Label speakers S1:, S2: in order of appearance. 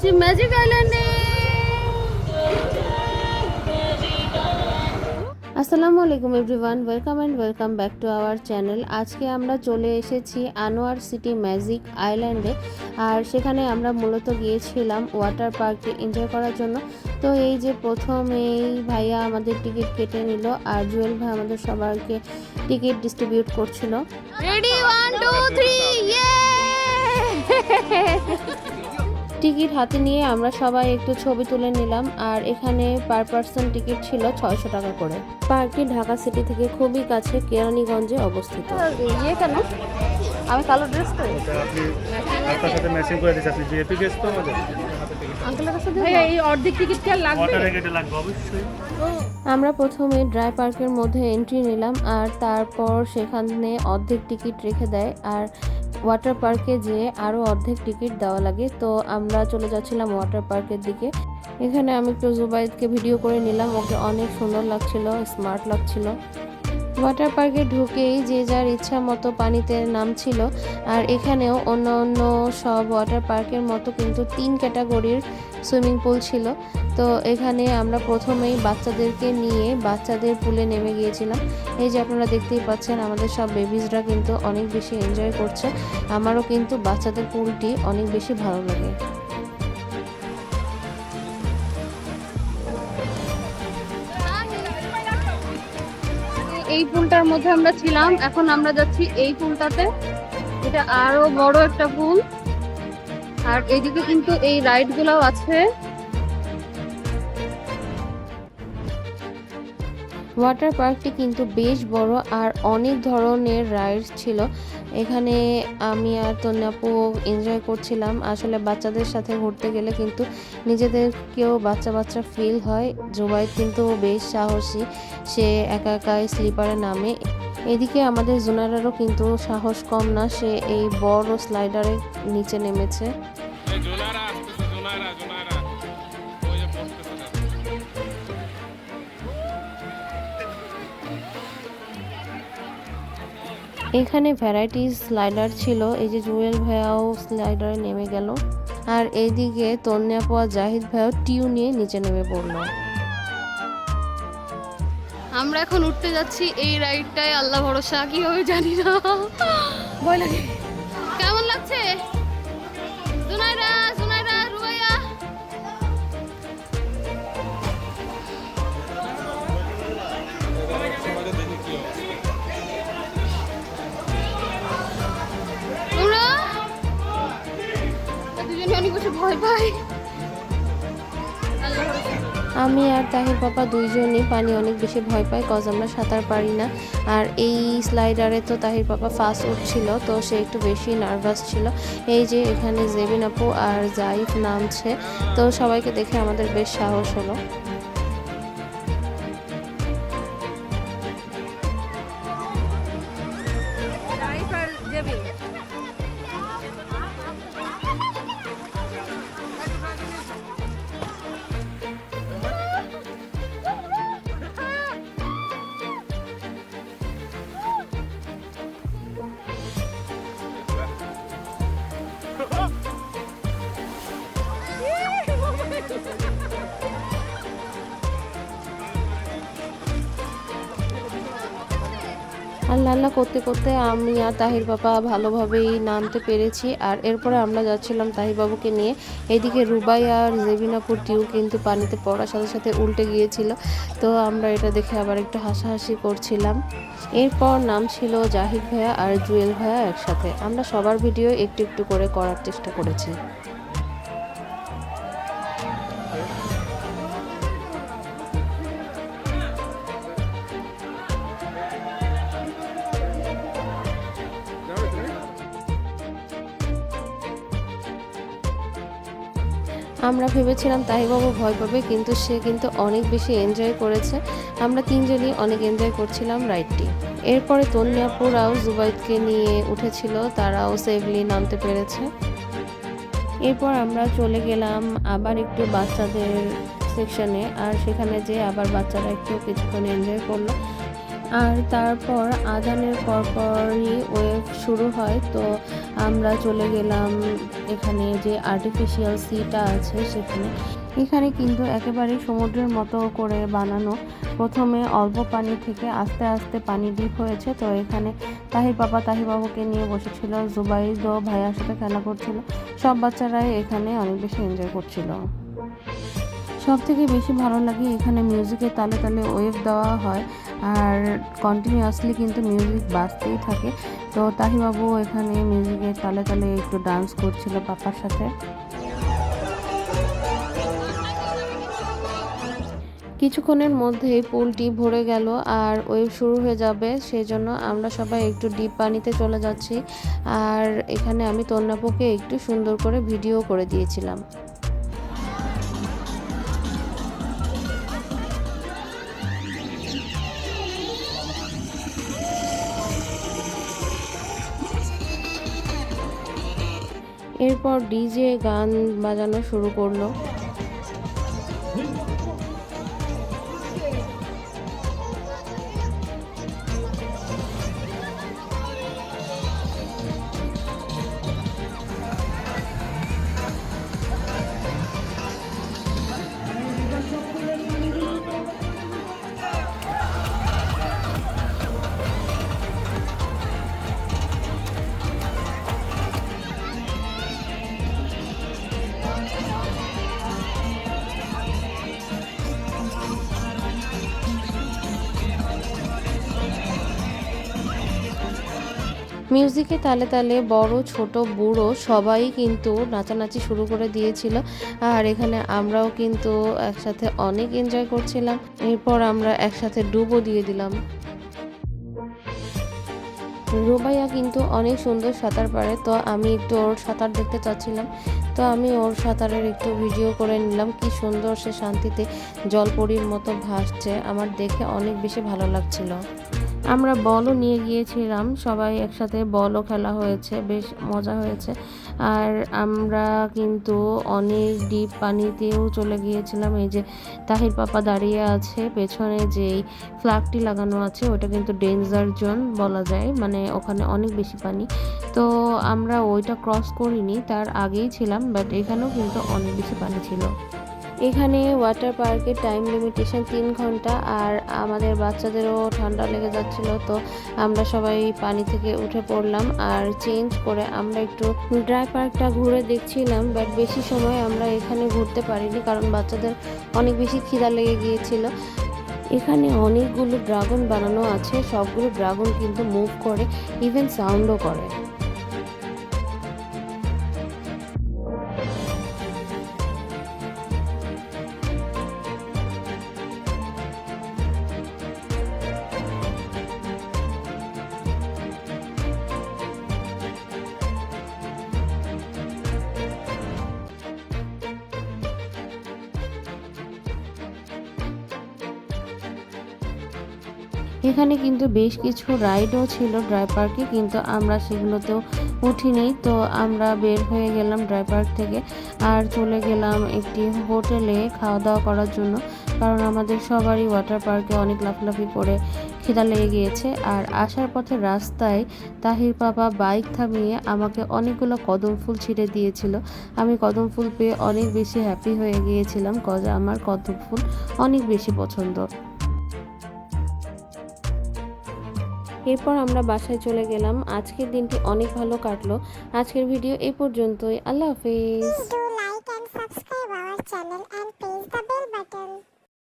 S1: আসছি ম্যাজিক আইল্যান্ডে। আসসালামু আলাইকুম everyone, welcome back to our channel. আজকে আমরা চলে এসেছি আনোয়ার সিটি ম্যাজিক আইল্যান্ডে। আর সেখানে আমরা মূলত গিয়েছিলাম ওয়াটার পার্কে এনজয় করার জন্য। তো এই যে প্রথম এই ভাইয়া আমাদের টিকিট কেটে নিল, আর জুয়েল ভাই আমাদের সবাইকে টিকিট ডিস্ট্রিবিউট করছিল। রেডি 1 2 3 ইয়ে! টিকিট হাতে নিয়ে আমরা সবাই একটু ছবি তুলে নিলাম। আর এখানে পার পার্সন টিকিট ছিল 600 টাকা করে। পার্কটি ঢাকা সিটি থেকে খুবই কাছে, কেরানীগঞ্জে অবস্থিত। ইয়ে কেন আমি কালো ড্রেস করি?
S2: আপনি আপনার সাথে ম্যাচিং করে দিয়েছি। আপনি জিএপি গেস্ট তো আমাদের
S1: আঙ্কেলের কাছে ভাইয়া এই অর্ধেক টিকিট কি লাগবে?
S2: ওয়াটার টিকেট লাগবে অবশ্যই।
S1: আমরা প্রথমে ড্রাই পার্কের মধ্যে এন্ট্রি নিলাম, আর তারপর সেখানে অর্ধেক টিকিট রেখে দেয়। আর ওয়াটার পার্কে যেয়ে আরও অর্ধেক টিকিট দেওয়া লাগে। তো আমরা চলে যাচ্ছিলাম ওয়াটার পার্কের দিকে। এখানে আমি একটু জুবাইদকে ভিডিও করে নিলাম, ওকে অনেক সুন্দর লাগছিল, স্মার্ট লাগছিল। ওয়াটার পার্কে ঢুকেই যে যার ইচ্ছা মতো পানিতে নামছিল। আর এখানেও অন্য অন্য সব ওয়াটার পার্কের মতো কিন্তু 3 ক্যাটাগরির সুইমিং পুল ছিল। তো এখানে আমরা প্রথমেই বাচ্চাদেরকে নিয়ে বাচ্চাদের পুলে নেমে গিয়েছিলাম। এই যে আপনারা দেখতেই পাচ্ছেন আমাদের সব বেবিজরা কিন্তু অনেক বেশি এনজয় করছে। আমারও কিন্তু বাচ্চাদের পুলটি অনেক বেশি ভালো লাগে। এই পুলটার মধ্যে আমরা ছিলাম, এখন আমরা যাচ্ছি এই পুলটাতে। এটা আরো বড় একটা পুল। আর এইদিকে কিন্তু এই রাইড গুলাও আছে। ওয়াটার পার্কটি কিন্তু বেশ বড়, আর অনেক ধরনের রাইডস ছিল এখানে। আমি আর তন্যাপু এনজয় করছিলাম। আসলে বাচ্চাদের সাথে ঘুরতে গেলে কিন্তু নিজেদেরকেও বাচ্চা বাচ্চা ফিল হয়। জুবাইদ কিন্তু বেশ সাহসী, সে একা একাই স্লিপারে নামে। এদিকে আমাদের জুনারারও কিন্তু সাহস কম না, সে এই বড় স্লাইডারে নিচে নেমেছে। এখানে ভ্যারাইটিস স্লাইডার ছিল। এই যে জুয়েল ভাইয়াও স্লাইডারে নেমে গেল, আর এইদিকে তন্যাপু আর জাহিদ ভাইয়াও টিউ নিয়ে নিচে নেমে পড়লো। আমরা এখন উঠতে যাচ্ছি এই রাইডটায়, আল্লাহ ভরসা কি হবে জানি না, ভয় লাগে। কেমন লাগছে জুনাইরা, জুনাইরা, রুবাইয়া? আমি আর তাহির পাপা দুইজনই পানি অনেক বেশি ভয় পাই, কজ আমরা সাঁতার পারি না। আর এই স্লাইডারে তো তাহির পাপা ফার্স্ট উঠছিল, তো সে একটু বেশি নার্ভাস ছিল। এই যে এখানে জেবিন আপু আর জাইফ নামছে, তো সবাইকে দেখে আমাদের বেশ সাহস হলো। আল্লাহ আল্লাহ করতে করতে আমি আর তাহির বাবা ভালোভাবেই নামতে পেরেছি। আর এরপরে আমরা যাচ্ছিলাম তাহির বাবুকে নিয়ে। এইদিকে রুবাই আর জেবিনাপুর টিউ কিন্তু পানিতে পড়ার সাথে সাথে উল্টে গিয়েছিল, তো আমরা এটা দেখে আবার একটু হাসাহাসি করছিলাম। এরপর নাম ছিল জাহিদ ভাইয়া আর জুয়েল ভাইয়া একসাথে। আমরা সবার ভিডিও একটু একটু করে করার চেষ্টা করেছি। আমরা ভেবেছিলাম তাহিবাবু ভয় পাবে, কিন্তু সে কিন্তু অনেক বেশি এনজয় করেছে। আমরা তিনজনই অনেক এনজয় করছিলাম রাইডটি। এরপরে তন্যাপুরাও জুবাইদকে নিয়ে উঠেছিল, তারাও সেফলি নামতে পেরেছে। এরপর আমরা চলে গেলাম আবার একটু বাচ্চাদের সেকশনে, আর সেখানে যে আবার বাচ্চারা একটু কিছুক্ষণ এনজয় করলো। আর তারপর আজানের পরপরই ওয়েভ শুরু হয়। তো আমরা চলে গেলাম এখানে যে আর্টিফিশিয়াল সিটা আছে সেখানে। এখানে কিন্তু একেবারে সমুদ্রের মতো করে বানানো। প্রথমে অল্প পানি থেকে আস্তে আস্তে পানি ডিপ হয়েছে। তো এখানে তাহির বাবুকে নিয়ে বসেছিল, জুবাইদও ভাইয়ার সাথে খেলা করছিল। সব বাচ্চারাই এখানে অনেক বেশি এনজয় করছিল। সব থেকে বেশি ভালো লাগে এখানে মিউজিকের তালে তালে ওয়েভ দেওয়া হয় আর কন্টিনিউয়াসলি কিন্তু মিউজিক বাজতেই থাকে। তো তাহি বাবু এখানে মিউজিকের তালে তালে একটু ডান্স করছিল পাপার সাথে। কিছুক্ষণের মধ্যেই পুলটি ভরে গেল আর ওয়েভ শুরু হয়ে যাবে, সেই জন্য আমরা সবাই একটু ডিপ পানিতে চলে যাচ্ছি। আর এখানে আমি তন্নাপুকে একটু সুন্দর করে ভিডিও করে দিয়েছিলাম। এরপর ডিজে গান বাজানো শুরু করলো। মিউজিকে তালে তালে বড় ছোট বুড়ো সবাই কিন্তু নাচানাচি শুরু করে দিয়েছিল। আর এখানে আমরাও কিন্তু একসাথে অনেক এনজয় করছিলাম। এরপর আমরা একসাথে ডুবও দিয়ে দিলাম। রুবাইয়া কিন্তু অনেক সুন্দর সাঁতার পারে, তো আমি একটু ওর সাঁতার দেখতে চাচ্ছিলাম। তো আমি ওর সাঁতারের একটু ভিডিও করে নিলাম। কি সুন্দর সে শান্তিতে জলপরীর মতো ভাসছে, আমার দেখে অনেক বেশি ভালো লাগছিল। আমরা বলও নিয়ে গিয়েছিলাম, সবাই একসাথে বলও খেলা হয়েছে, বেশ মজা হয়েছে। আর আমরা কিন্তু অনেক ডিপ পানিতেও চলে গিয়েছিলাম। এই যে তাহির পাপা দাঁড়িয়ে আছে, পেছনে যেই ফ্ল্যাগটি লাগানো আছে ওটা কিন্তু ডেঞ্জার জোন বলা যায়, মানে ওখানে অনেক বেশি পানি। তো আমরা ওইটা ক্রস করিনি, তার আগেই ছিলাম, বাট এখানেও কিন্তু অনেক বেশি পানি ছিল। এখানে ওয়াটার পার্কের টাইম লিমিটেশন 3 ঘন্টা, আর আমাদের বাচ্চাদেরও ঠান্ডা লেগে যাচ্ছিল। তো আমরা সবাই পানি থেকে উঠে পড়লাম আর চেঞ্জ করে আমরা একটু ড্রাই পার্কটা ঘুরে দেখছিলাম। বাট বেশি সময় আমরা এখানে ঘুরতে পারিনি, কারণ বাচ্চাদের অনেক বেশি খিদা লেগে গিয়েছিল। এখানে অনেকগুলো ড্রাগন বানানো আছে, সবগুলো ড্রাগন কিন্তু মুভ করে, ইভেন সাউন্ডও করে। এখানে কিন্তু বেশ কিছু রাইডও ছিল ড্রাই পার্কে, কিন্তু আমরা সেগুলোতেও উঠিনি। তো আমরা বের হয়ে গেলাম ড্রাই পার্ক থেকে আর চলে গেলাম একটি হোটেলে খাওয়া দাওয়া করার জন্য, কারণ আমাদের সবারই ওয়াটার পার্কে অনেক লাফালাফি করে খিদা লেগে গিয়েছে। আর আসার পথে রাস্তায় তাহির বাবা বাইক থামিয়ে আমাকে অনেকগুলো কদম ফুল ছিঁড়ে দিয়েছিল। আমি কদম ফুল পেয়ে অনেক বেশি হ্যাপি হয়ে গিয়েছিলাম, কজ আমার কদম ফুল অনেক বেশি পছন্দ। এরপর আমরা বাসায় চলে গেলাম। আজকের দিনটি অনেক ভালো কাটলো। আজকের ভিডিও এই পর্যন্তই। আল্লাহ হাফেজ।
S3: Do like and subscribe our channel and